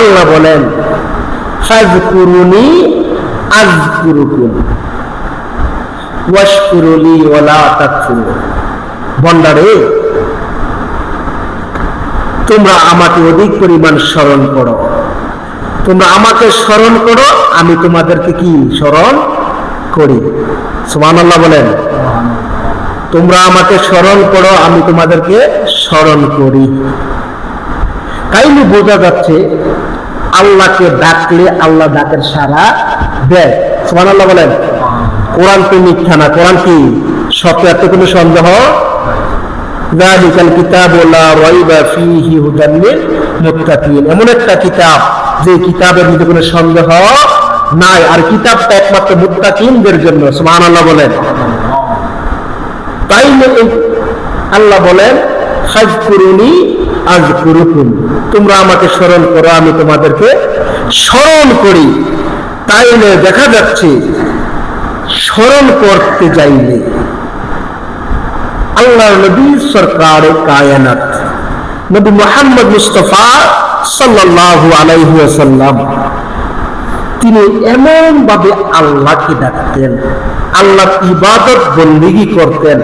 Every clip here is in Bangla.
আল্লাহ বলেন ফাযকুরুনি আযকুরুকুম ওয়াশকুরুলি ওয়ালা তাকফুরুন। বান্দারে, তোমরা আমাকে অধিক পরিমাণ স্মরণ করো, তোমরা আমাকে স্মরণ করো, আমি তোমাদেরকে কি স্মরণ করি। সুবহানাল্লাহ বলেন। তোমরা আমাকে স্মরণ করো, আমি তোমাদেরকে স্মরণ করি। তাইলে বোঝা যাচ্ছে আল্লাহকে ডাকলে আল্লাহ ডাকের সাড়া দেয়। সুবহানাল্লাহ বলেন। কোরআন তো মিথ্যা না, কোরআন কি সত্য, এত কোনো সন্দেহ। যালিকাল কিতাবু লা রাইবা ফীহি হুদাল লিল মুত্তাকিন, এমন একটা কিতাব যে কিতাবের মধ্যে কোনো সন্দেহ নাই, আর কিতাবটা একমাত্র মুত্তাকিনদের জন্য। সুবহানাল্লাহ বলেন। তাইলে আল্লাহ বলেন ফাযকুরুনি আযকুরুকুম, তোমরা আমাকে স্মরণ করো, আমি তোমাদেরকে স্মরণ করি। তাইলে দেখা যাচ্ছে স্মরণ করতে যাইলে আল্লাহর নবী সরকারে কায়নাত নবী মুহাম্মদ মুস্তাফা সাল্লাল্লাহু আলাইহি ওয়াসাল্লাম তিনি এমন ভাবে আল্লাহকে ডাকতেন, আল্লাহর ইবাদত বন্দেগী করতেন।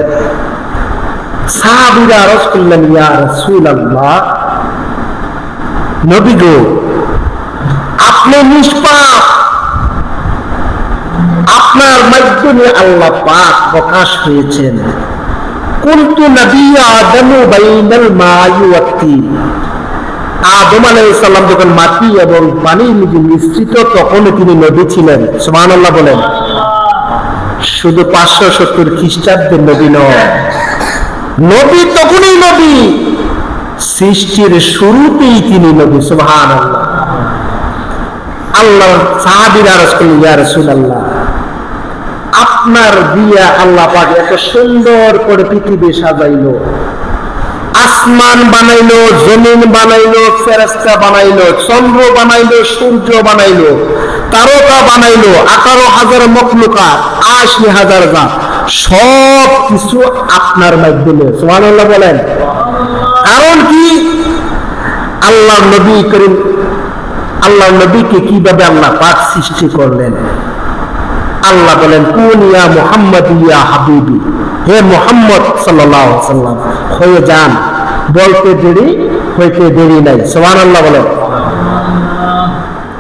সাহাবীরা আরজ করলেন, ইয়া রাসূলুল্লাহ, নবী গো, আপনি নিষ্পাপ, আপনার মাধ্যমে আল্লাহ পাক প্রকাশ হয়েছেন। কুনতু নবিয়্যা আদমু বাইনাল মাই ওয়াত তিন, আদম আলাইহিস সালাম যখন মাটি এবং পানির মধ্যে মিশ্রিত তখন তিনি নবী ছিলেন। সুবহানাল্লাহ বলেন। শুধু 570 খ্রিস্টাব্দের নবী নয়, নবী তখনই নবী, সৃষ্টির শুরুতেই তিনি নবী। সুবহানাল্লাহ। আল্লাহ সাহাবীরা আরজ করলেন, ইয়া রাসূলুল্লাহ, আপনার দিয়া আল্লাহ পাক এত সুন্দর করে পৃথিবী সাজাইলো, আসমান বানাইলো, জমিন বানাইলো, ফেরেশতা বানাইলো, চন্দ্র বানাইলো, সূর্য বানাইলো, তারকা বানাইলো, 18,000 মখলুকাত, 80,000 জাত, সব কিছু আপনার মাধ্যমে। সুবহানাল্লাহ বলেন। কারণ কি? আল্লাহ নবী করিম, আল্লাহ নবীকে কিভাবে আল্লাহ পাক সৃষ্টি করলেন। আল্লাহ বলেন, কুন ইয়া মুহাম্মদ ইয়া হাবিবি, হে মুহাম্মদ সাল্লাল্লাহু আলাইহি ওয়াসাল্লাম হয়ে যান। বলতে দেরি হইতে দেরি নাই। সুবহানাল্লাহ বলেন।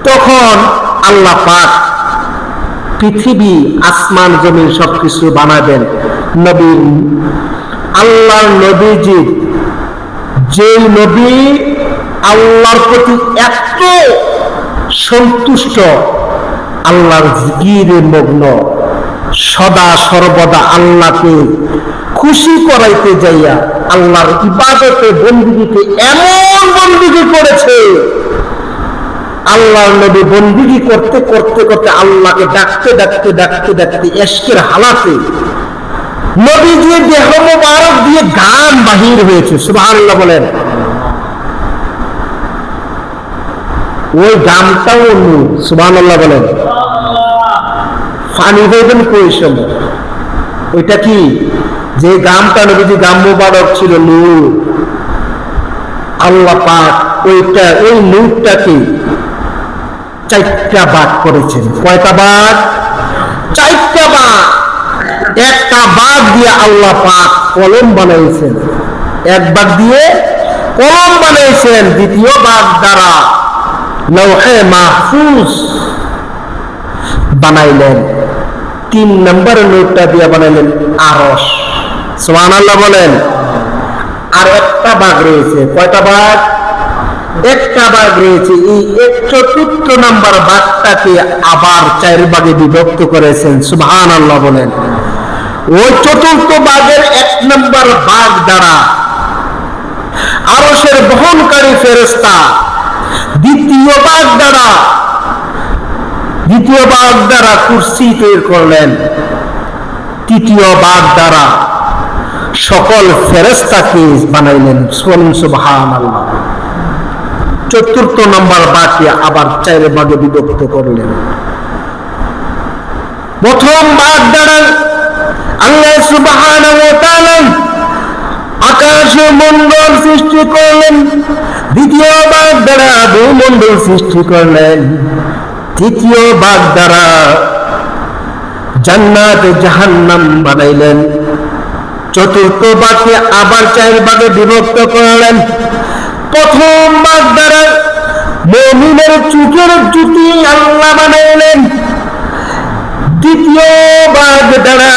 তখন আল্লাহ পাক পৃথিবী, আসমান, জমিন সবকিছু বানাবেন। নবী, আল্লাহর নবীজি, যে নবী আল্লাহর প্রতি এত সন্তুষ্ট, আল্লাহর জিকিরে মগ্ন, সদা সর্বদা আল্লাহকে খুশি করাইতে যাইয়া আল্লাহর ইবাদতে বন্দেগীতে এমন বন্দেগী করেছে, আল্লাহর নবী বন্দেগী করতে করতে করতে আল্লাহকে ডাকতে ডাকতে ডাকতে ডাকতে ইশকের হালাতে নবীজি দেহ মোবারক দিয়ে গান বাহির হয়েছে। সুবহানাল্লাহ বলেন। ওই গানটাও নূর। সুবহানাল্লাহ বলেন। ফানি হইবেন কই সময়, ওইটা কি? যে গামটা নবীজি গাম মোবারক ছিল নূর, আল্লাহ পাক ওইটা, ওই নূরটাকে 4টা ভাগ করেছেন। কয়টা ভাগ? 4টা ভাগ। একটা ভাগ দিয়ে আল্লাহ পাক কলম বানাইছেন, এক ভাগ দিয়ে কলম বানাইছেন, দ্বিতীয় ভাগ দ্বারা লৌহে মাহফুজ বানাইলেন, 3 নম্বর নোটটা দিয়ে বানাইলেন আরশ। সুবহানাল্লাহ বলেন। আর একটা ভাগ রয়েছে। কয়টা ভাগ? একটা ভাগ রয়েছে। এই 1/4 নম্বর ভাগটাকে আবার 4 ভাগে বিভক্ত করেছেন। সুবহানাল্লাহ বলেন। ওই 4র্থ ভাগের 1 নম্বর ভাগ দ্বারা আরশের বহনকারী ফেরেশতা, দ্বিতীয় ভাগ দ্বারা কুরসি তৈরি করলেন, তৃতীয় ভাগ দ্বারা সকল ফেরেশতাকে বানাইলেন। সুবহানাল্লাহ। 4র্থ নম্বর ভাগকে আবার 4 ভাগে বিভক্ত করলেন। প্রথম ভাগ দ্বারা আল্লাহ সুবহানাহু ওয়া তাআলা আকাশ মণ্ডল সৃষ্টি করলেন, দ্বিতীয় বাঘ দ্বারা ভূমণ্ডল সৃষ্টি করলেন, তৃতীয় বাঘ দ্বারা জান্নাত জাহান্নাম বানাইলেন, চতুর্থ বাঘকে আবার 4 ভাগে বিভক্ত করলেন। প্রথম বাঘ দ্বারা মুমিনের চোখের জ্যোতি আল্লাহ বানাইলেন, দ্বিতীয় বাঘ দ্বারা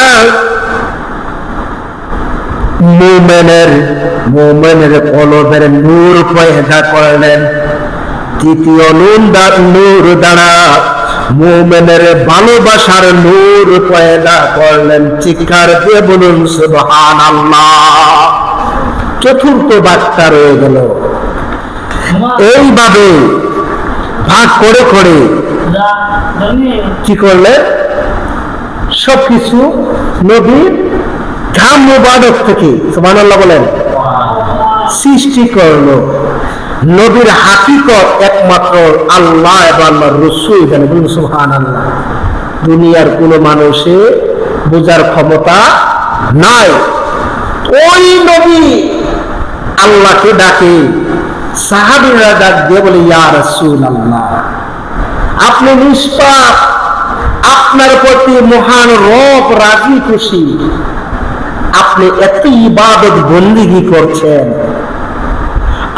মুমিনের কলবের নূর পয়দা করলেন, তৃতীয় নূর দ্বারা মুমিনের ভালোবাসার নূর পয়দা করলেন। চিৎকার দিয়ে বলুন সুবহানাল্লাহ। চতুর্থ বাঘটা রয়ে গেল। এইভাবে ভাগ করে করে কি করলে সবকিছু নবীর ঘাম মুবারক থেকে সুবহানাল্লাহ বলেন সৃষ্টি করলো। নবীর হাকিকত একমাত্র আল্লাহ এবং আল্লাহর রাসূল জানে, বলুন সুবহানাল্লাহ। দুনিয়ার কোনো মানুষে বোঝার ক্ষমতা নাই। ওই নবী আল্লাহকে ডাকে, সাহাবীরা ডাক দিয়ে বলে ইয়া রাসূলুল্লাহ, আপনি নিষ্পাপ, আপনার প্রতি মহান রব রাজি খুশি, আপনি এত ইবাদত বন্দেগী করছেন,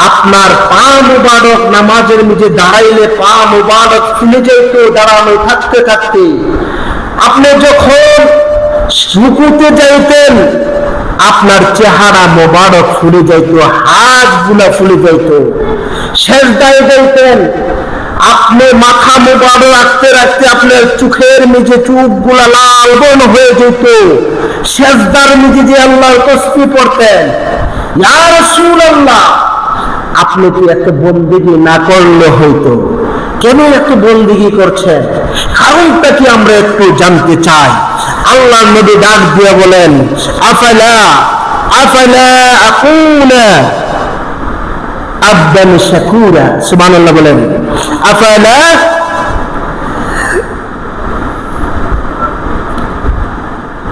আপনার পা মুবারক নামাজের মধ্যে দাঁড়াইলে পা মুবারক ফুলে যেত দাঁড়ানো থাকতে থাকতে, আপনি যখন রুকুতে যাইতেন আপনার চেহারা মুবারক ফুলে যাইত, হাতগুলা ফুলে যাইত, সেজদায় যাইতেন আপনি মাথা মুবারক রাখতে রাখতে আপনার চোখের নিচে চোখগুলা লাল বর্ণ হয়ে যেত, সেজদার নিচে যে আল্লাহর তাসবিহ পড়তেন। ইয়া রাসূলুল্লাহ, আপনি কি একটা বন্দেগী না করলে হইতো, কেন একটা বন্দেগী করছেন? কারণটা কি আমরা একটু জানতে চাই। আল্লাহর নবী ডাক দিয়ে বলেন আফালা আকুনা আবদান শাকুরা। সুবহানাল্লাহ বলেন আফালা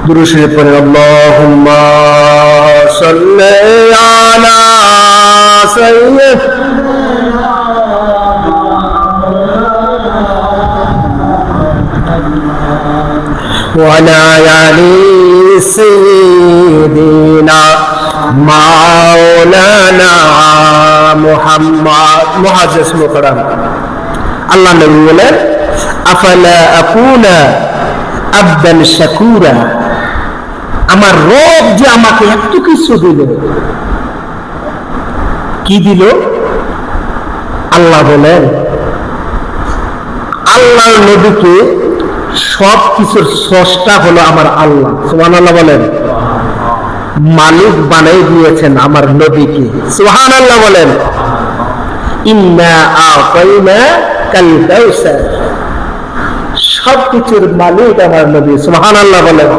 দুরূদ শরীফ পড়ে আল্লাহুম্মা সাল্লি আলা وعلى آل سيدنا مولانا محمد মুহাজ্জিস মুকররম। আল্লাহ নবী বলেন আফালা আকুনা আবদান শাকুরা, আমার রব যে আমাকে এত কিছু দিল, কি দিল? আল্লাহ বলেন আল্লাহর নবীকে সব কিছুর স্রষ্টা হলো আমার আল্লাহ। সুবহানাল্লাহ বলেন মালিক বানাই দিয়েছেন আমার নবীকে। সুবহানাল্লাহ বলেন ইন্না আতাইনাকাল কাউসার, সব কিছুর মালিক আমার নবী। সুবহানাল্লাহ বলেন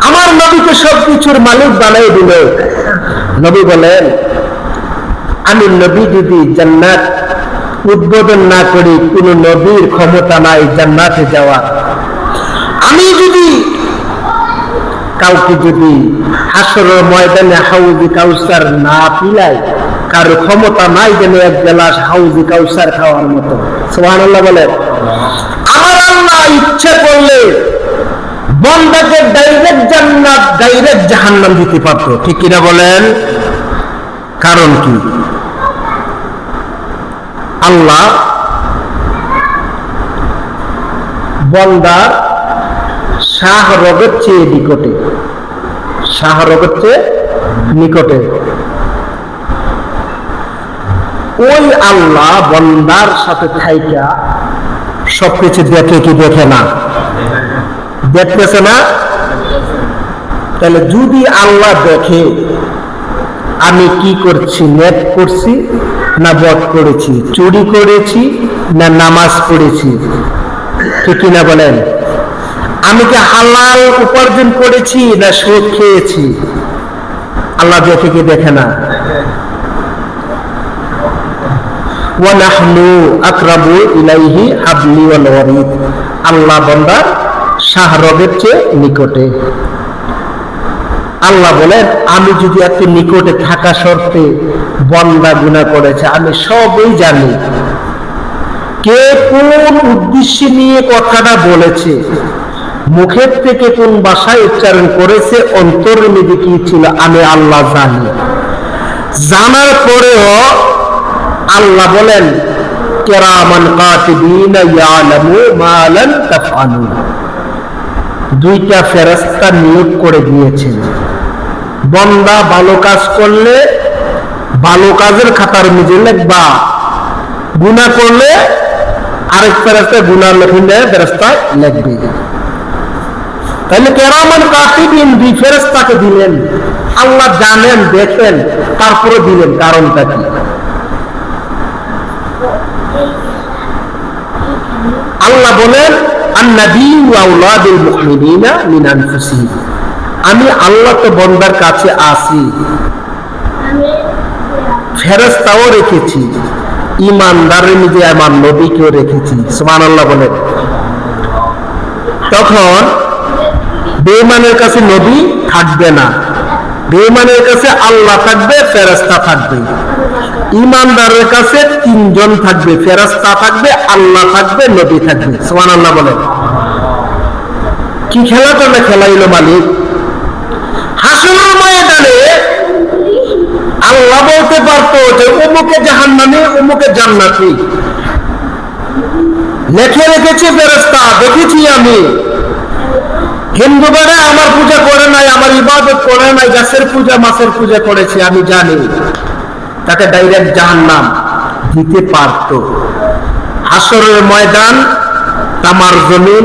আমার নবীকে সব কিছুর মালিক বানাই দিল। নবী বলেন আমি নবী যদি জান্নাত উদ্বোধন না করি, কোন নবীর ক্ষমতা নাই জান্নাতে যাওয়ার। আমি যদি কাউকে হাসরের ময়দানে হাউজে কাউসার না পিলাই, কারো ক্ষমতা নাই যেন 1 গ্লাস হাউজে কাউসার খাওয়ার মতো। সুবহানাল্লাহ বলেন আমার আল্লাহ ইচ্ছা করলে বান্দাকে ডাইরেক্ট জান্নাত ডাইরেক্ট জাহান্নাম দিতে পারত, ঠিক কিনা বলেন? কারণ কি? আল্লাহ বান্দার শাহরগের চেয়ে নিকটে, শাহরগের চেয়ে নিকটে। ওই আল্লাহ বান্দার সাথে থাইকা সবকিছু দেখে কি দেখে না? দেখতেছে না? তাহলে যদি আল্লাহ দেখে আমি কি করছি, নেট করছি না বদ করেছি, চুরি করেছি না নামাজ পড়েছি, ঠিক কিনা বলেন? আমি কি হালাল উপার্জন করেছি না সুদ খেয়েছি, আল্লাহ দেখে কি দেখে না? ওয়া নাহনু আকরাবু ইলাইহি হাবলি ওয়াল ওয়ারিদ, আল্লাহ বান্দার শাহরগের চেয়ে নিকটে। আল্লাহ বলেন, আমি যদি এত নিকটে থাকা সত্ত্বে বান্দা গুনাহ করেছে, আমি সবই জানি। কে কোন উদ্দেশ্যে নিয়ে কথাটা বলেছে, মুখের থেকে কোন ভাষায় উচ্চারণ করেছে, অন্তরের মধ্যে কি ছিল, আমি আল্লাহ জানি। জানার পরেও আল্লাহ বলেন, কিরামান কাতিবিনা ইয়ালামু মা লাম তাফআলু, দুইটা ফেরেশতা নিয়োগ করে দিয়েছেন। বান্দা ভালো কাজ করলে ভালো কাজের খাতার মধ্যে লিখবা, গুনাহ করলে আরেক ফেরেশতা গুনাহ লিখে ফেরেশতা লিখবে। তাহলে কিরামান কাতিবিন দুই ফেরেশতাকে দিলেন। আল্লাহ জানেন, দেখেন, তারপরে দিলেন, কারণটা কি? আল্লাহ বলেন, আন-নাবিয়্যু আওলা বিল মুমিনিনা মিন আনফুসিহিম, আমি আল্লাহ তো বান্দার কাছে আছি, ফেরেশতাও রেখেছি, ঈমানদারের মধ্যে আমার নবীকেও রেখেছি। সুবহানাল্লাহ বলেন। তখন বেঈমানের কাছে নবী থাকবে না, বেঈমানের কাছে আল্লাহ থাকবে, ফেরেশতা থাকবে। ঈমানদারের কাছে তিনজন থাকবে, ফেরেশতা থাকবে, আল্লাহ থাকবে, নবী থাকবে। সুবহানাল্লাহ বলেন। কি খেলাটা না খেলাইলো মালিক! হাসরের ময়দানে আল্লাহ বলতে পারতো যে অমুকে জাহান্নামী, অমুকে জান্নাতি, লেখে রেখেছে ফেরেশতা, দেখেছি আমি। হিন্দু বেড়া আমার পূজা করে নাই, আমার ইবাদত করে নাই, গাছের পূজা মাছের পূজা করেছে, আমি জানি, তাকে ডাইরেক্ট জাহান্নাম দিতে পারত। হাসরের ময়দান, তামার জমিন,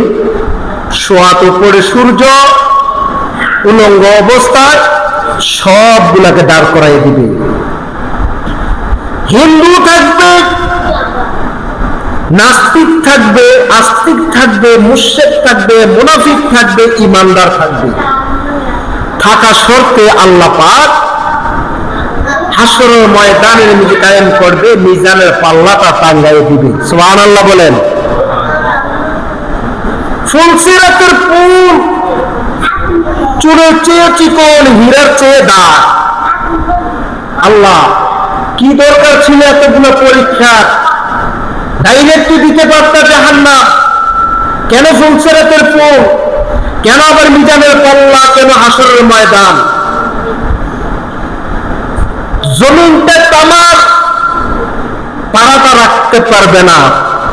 সোয়াত উপরে সূর্য, উলঙ্গ অবস্থায় সবগুলাকে দাঁড় করাই দিবে। হিন্দু থাকবে, নাস্তিক থাকবে, আস্তিক থাকবে, মুশরিক থাকবে, মুনাফিক থাকবে, ঈমানদার থাকবে। থাকা শর্তে আল্লাহ পাক হাসরের ময়দানের মধ্যে কায়েম করবে, মিজানের পাল্লাটা টাঙ্গাইয়ে দিবে। সুবহানাল্লাহ বলেন। ফুলসিরাতের পুল চুলের চেয়ে চিকন, হীরার চেয়ে দাগ। আল্লাহ, কি দরকার ছিল এতগুলো পরীক্ষা? ডাইরেক্ট দিতে পারত জাহান্নাম। কেন ফুলসিরাতের পুল? কেন আবার মিজানের পাল্লা? কেন হাসরের ময়দান? জমিনটা তামার, পাড়াটা রাখতে পারবে না।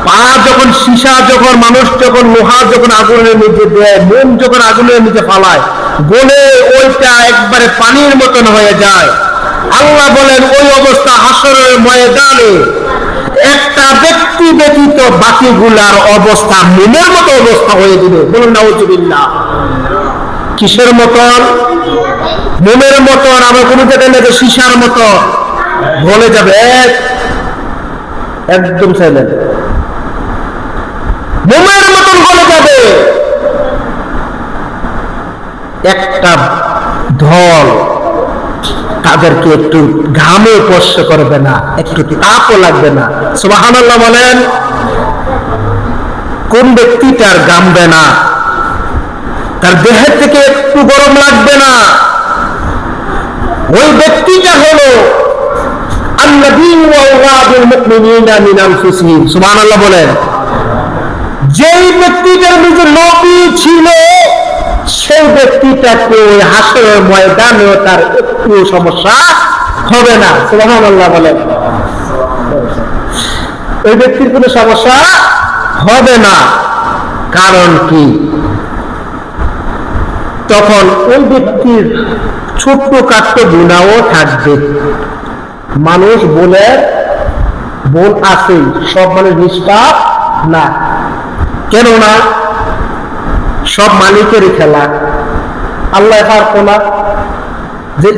পা যখন সীসা, যখন মানুষ যখন লোহা যখন আগুনের মধ্যে দেয়, মোম যখন আগুনের মধ্যে ফালায়, গলে ওইটা একবারে পানির মতন হয়ে যায়। আল্লাহ বলেন, ওই অবস্থা হাসরের ময়দানে একটা ব্যক্তি ব্যতীত বাকিগুলার অবস্থা মোমের মতো অবস্থা হয়ে দিবে। বলুন নাউজুবিল্লাহ। কিসের মতন? মোমের মতন। আবার কোনো জায়গায় নাকি সীসার মতো গলে যাবে, একদম সাইলেন্ট, মোমের মতন গলে যাবে। একটা ঢল তাদেরকে একটু ঘামে স্পর্শ করবে না, একটু তাপও লাগবে না। সুবহানাল্লাহ বলেন। কোন ব্যক্তিটার ঘামবে না, তার দেহের থেকে একটু গরম লাগবে না, ওই ব্যক্তিটা হলো আন-নাবিয়্যু আওলা বিল মুমিনিনা মিন আনফুসিহিম। সুবহানাল্লাহ বলেন। যেই ব্যক্তিটার মধ্যে নবী ছিল, সেই ব্যক্তিটাকে ওই হাসরের ময়দানেও তার একটু সমস্যা হবে না। সুবহানাল্লাহ বলেন। ওই ব্যক্তির কোনো সমস্যা হবে না। কারণ কি? তখন ওই ব্যক্তির ছোট্ট কাট্ট গুনাহও থাকবে। মানুষ বলে বোন আছে, সব মানুষ নিষ্পাপ না। কেন না? সব মালিকেরই খেলা। আল্লাহ পারতো না যে